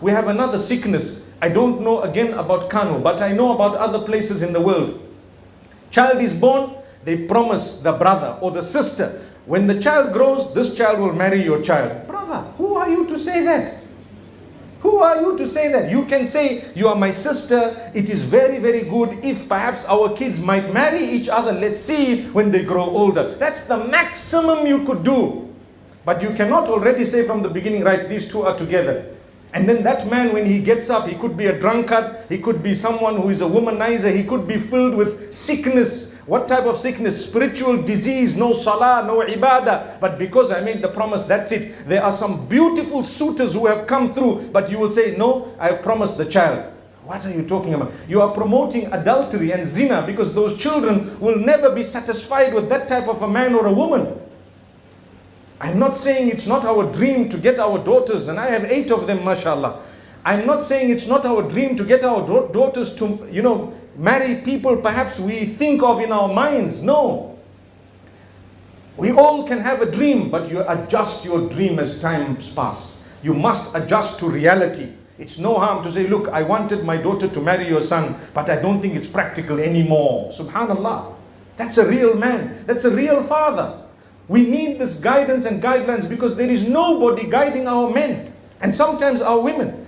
We have another sickness. I don't know again about Kano, but I know about other places in the world. Child is born, they promise the brother or the sister, when the child grows, this child will marry your child. Brother, who are you to say that? Who are you to say that? You can say, you are my sister, it is very, very good if perhaps our kids might marry each other. Let's see when they grow older. That's the maximum you could do. But you cannot already say from the beginning, right, these two are together. And then that man, when he gets up, he could be a drunkard, he could be someone who is a womanizer, he could be filled with sickness. What type of sickness? Spiritual disease, no salah, no ibadah. But because I made the promise, that's it. There are some beautiful suitors who have come through, but you will say, no, I have promised the child. What are you talking about? You are promoting adultery and zina, because those children will never be satisfied with that type of a man or a woman. I'm not saying it's not our dream to get our daughters, and I have 8 of them, mashallah. I'm not saying it's not our dream to get our daughters to, marry people perhaps we think of in our minds. No. We all can have a dream, but you adjust your dream as times pass. You must adjust to reality. It's no harm to say, look, I wanted my daughter to marry your son, but I don't think it's practical anymore. Subhanallah. That's a real man. That's a real father. We need this guidance and guidelines, because there is nobody guiding our men and sometimes our women.